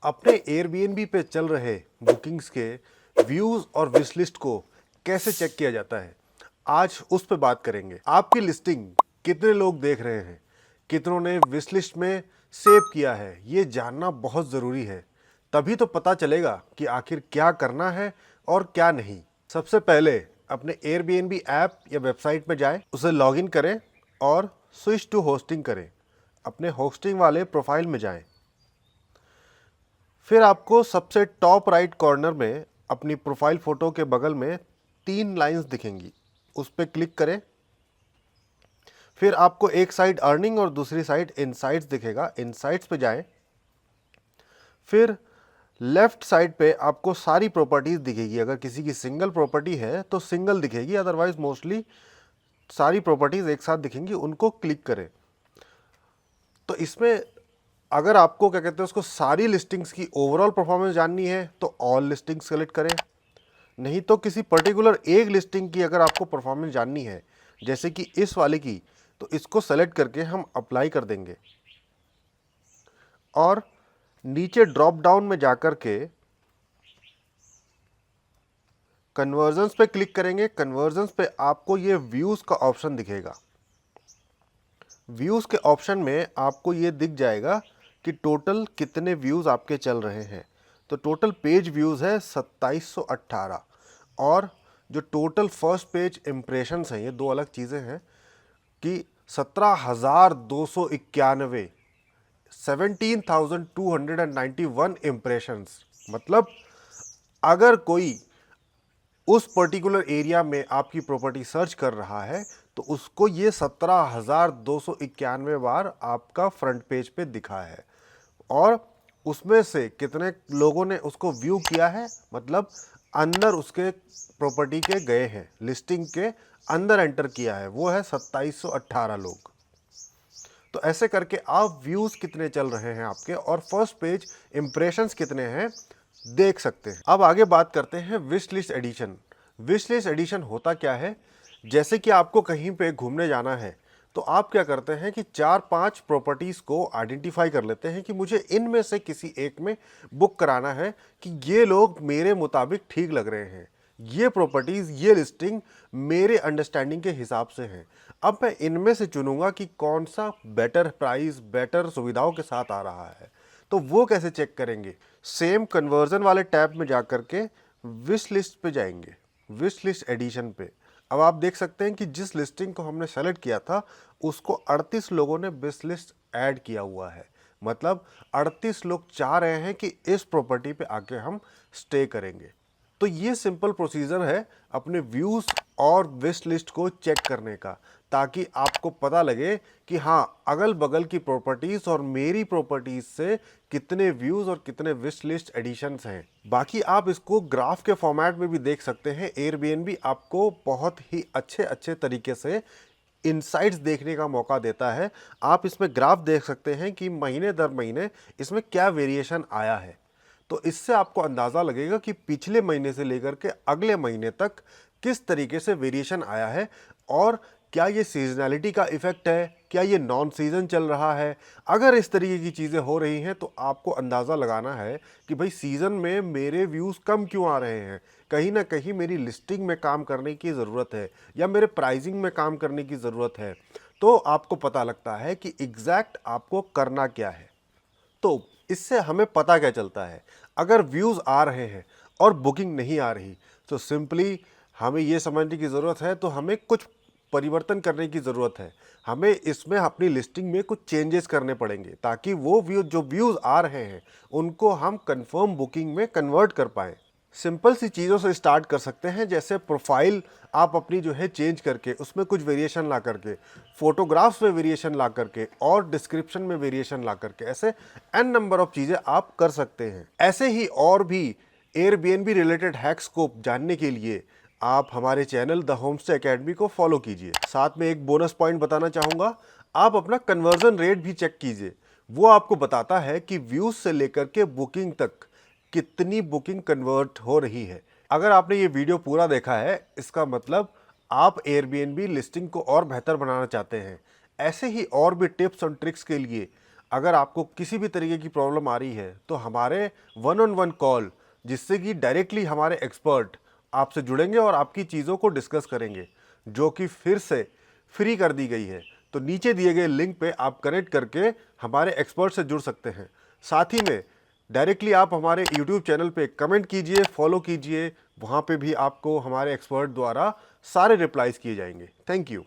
अपने एयरबीएनबी पे चल रहे बुकिंग्स के व्यूज और विश लिस्ट को कैसे चेक किया जाता है, आज उस पे बात करेंगे। आपकी लिस्टिंग कितने लोग देख रहे हैं, कितनों ने विश लिस्ट में सेव किया है, ये जानना बहुत ज़रूरी है। तभी तो पता चलेगा कि आखिर क्या करना है और क्या नहीं। सबसे पहले अपने एयरबीएनबी ऐप या वेबसाइट में जाएं, उसे लॉगिन करें और स्विच टू होस्टिंग करें। अपने होस्टिंग वाले प्रोफाइल में जाएं। फिर आपको सबसे टॉप राइट कॉर्नर में अपनी प्रोफाइल फ़ोटो के बगल में 3 लाइंस दिखेंगी, उस पर क्लिक करें। फिर आपको एक साइड अर्निंग और दूसरी साइड इनसाइट्स दिखेगा, इनसाइट्स पे जाएं। फिर लेफ्ट साइड पे आपको सारी प्रॉपर्टीज़ दिखेगी। अगर किसी की सिंगल प्रॉपर्टी है तो सिंगल दिखेगी, अदरवाइज मोस्टली सारी प्रॉपर्टीज़ एक साथ दिखेंगी, उनको क्लिक करें। तो इसमें अगर आपको क्या कहते हैं उसको सारी लिस्टिंग्स की ओवरऑल परफॉर्मेंस जाननी है तो ऑल लिस्टिंग्स सेलेक्ट करें। नहीं तो किसी पर्टिकुलर एक लिस्टिंग की अगर आपको परफॉर्मेंस जाननी है, जैसे कि इस वाले की, तो इसको सेलेक्ट करके हम अप्लाई कर देंगे और नीचे ड्रॉप डाउन में जाकर के कन्वर्जन्स पे क्लिक करेंगे। कन्वर्जन्स पे आपको ये व्यूज़ का ऑप्शन दिखेगा। व्यूज़ के ऑप्शन में आपको ये दिख जाएगा कि टोटल कितने व्यूज़ आपके चल रहे हैं। तो टोटल पेज व्यूज़ है 2718 और जो टोटल फर्स्ट पेज इम्प्रेशंस हैं, ये दो अलग चीज़ें हैं कि 17,291 17,291 इम्प्रेशंस। मतलब अगर कोई उस पर्टिकुलर एरिया में आपकी प्रॉपर्टी सर्च कर रहा है तो उसको ये 17,291 बार आपका फ्रंट पेज पे दिखा है। और उसमें से कितने लोगों ने उसको व्यू किया है, मतलब अंदर उसके प्रॉपर्टी के गए हैं, लिस्टिंग के अंदर एंटर किया है, वो है 2718 लोग। तो ऐसे करके आप व्यूज़ कितने चल रहे हैं आपके और फर्स्ट पेज इम्प्रेशंस कितने हैं देख सकते हैं। अब आगे बात करते हैं wish list edition. Wish list edition होता क्या है? जैसे कि आपको कहीं पे घूमने जाना है तो आप क्या करते हैं कि 4-5 प्रॉपर्टीज़ को आइडेंटिफाई कर लेते हैं कि मुझे इनमें से किसी एक में बुक कराना है कि ये लोग मेरे मुताबिक ठीक लग रहे हैं, ये प्रॉपर्टीज़, ये लिस्टिंग मेरे अंडरस्टैंडिंग के हिसाब से हैं। अब मैं इनमें से चुनूंगा कि कौन सा बेटर प्राइस, बेटर सुविधाओं के साथ आ रहा है। तो वो कैसे चेक करेंगे? सेम कन्वर्जन वाले टैब में जा कर के विश लिस्ट पे जाएंगे, विश लिस्ट एडिशन पे। अब आप देख सकते हैं कि जिस लिस्टिंग को हमने सेलेक्ट किया था उसको 38 लोगों ने विश लिस्ट ऐड किया हुआ है। मतलब 38 लोग चाह रहे हैं कि इस प्रॉपर्टी पे आके हम स्टे करेंगे। तो ये सिंपल प्रोसीजर है अपने व्यूज़ और विश लिस्ट को चेक करने का, ताकि आपको पता लगे कि हाँ, अगल बगल की प्रॉपर्टीज़ और मेरी प्रॉपर्टीज़ से कितने व्यूज़ और कितने विश लिस्ट एडिशंस हैं। बाकी आप इसको ग्राफ के फॉर्मेट में भी देख सकते हैं। एयरबीएनबी आपको बहुत ही अच्छे तरीके से इनसाइट्स देखने का मौका देता है। आप इसमें ग्राफ देख सकते हैं कि महीने दर महीने इसमें क्या वेरिएशन आया है। तो इससे आपको अंदाज़ा लगेगा कि पिछले महीने से लेकर के अगले महीने तक किस तरीके से वेरिएशन आया है और क्या ये सीजनैलिटी का इफ़ेक्ट है, क्या ये नॉन सीज़न चल रहा है। अगर इस तरीके की चीज़ें हो रही हैं तो आपको अंदाज़ा लगाना है कि भाई सीज़न में मेरे व्यूज़ कम क्यों आ रहे हैं, कहीं ना कहीं मेरी लिस्टिंग में काम करने की ज़रूरत है या मेरे प्राइसिंग में काम करने की ज़रूरत है। तो आपको पता लगता है कि एग्जैक्ट आपको करना क्या है। तो इससे हमें पता क्या चलता है? अगर व्यूज़ आ रहे हैं और बुकिंग नहीं आ रही तो सिंपली हमें ये समझने की ज़रूरत है, तो हमें कुछ परिवर्तन करने की ज़रूरत है। हमें इसमें अपनी लिस्टिंग में कुछ चेंजेस करने पड़ेंगे ताकि वो जो व्यूज़ आ रहे हैं उनको हम कंफर्म बुकिंग में कन्वर्ट कर पाएँ। सिंपल सी चीज़ों से स्टार्ट कर सकते हैं, जैसे प्रोफाइल आप अपनी जो है चेंज करके उसमें कुछ वेरिएशन ला करके, फोटोग्राफ्स में वेरिएशन ला करके और डिस्क्रिप्शन में वेरिएशन ला करके, ऐसे एन नंबर ऑफ चीज़ें आप कर सकते हैं। ऐसे ही और भी एयरबीएनबी रिलेटेड हैक्स को जानने के लिए आप हमारे चैनल द होमस्टे एकेडमी को फॉलो कीजिए। साथ में एक बोनस पॉइंट बताना चाहूँगा, आप अपना कन्वर्जन रेट भी चेक कीजिए। वो आपको बताता है कि व्यूज़ से लेकर के बुकिंग तक कितनी बुकिंग कन्वर्ट हो रही है। अगर आपने ये वीडियो पूरा देखा है इसका मतलब आप एयरबीएनबी लिस्टिंग को और बेहतर बनाना चाहते हैं। ऐसे ही और भी टिप्स और ट्रिक्स के लिए अगर आपको किसी भी तरीके की प्रॉब्लम आ रही है तो हमारे 1-on-1 कॉल, जिससे कि डायरेक्टली हमारे एक्सपर्ट आपसे जुड़ेंगे और आपकी चीज़ों को डिस्कस करेंगे, जो कि फिर से फ्री कर दी गई है। तो नीचे दिए गए लिंक पे आप कनेक्ट करके हमारे एक्सपर्ट से जुड़ सकते हैं। साथ ही में डायरेक्टली आप हमारे यूट्यूब चैनल पे कमेंट कीजिए, फॉलो कीजिए, वहाँ पे भी आपको हमारे एक्सपर्ट द्वारा सारे रिप्लाईज किए जाएंगे। Thank you.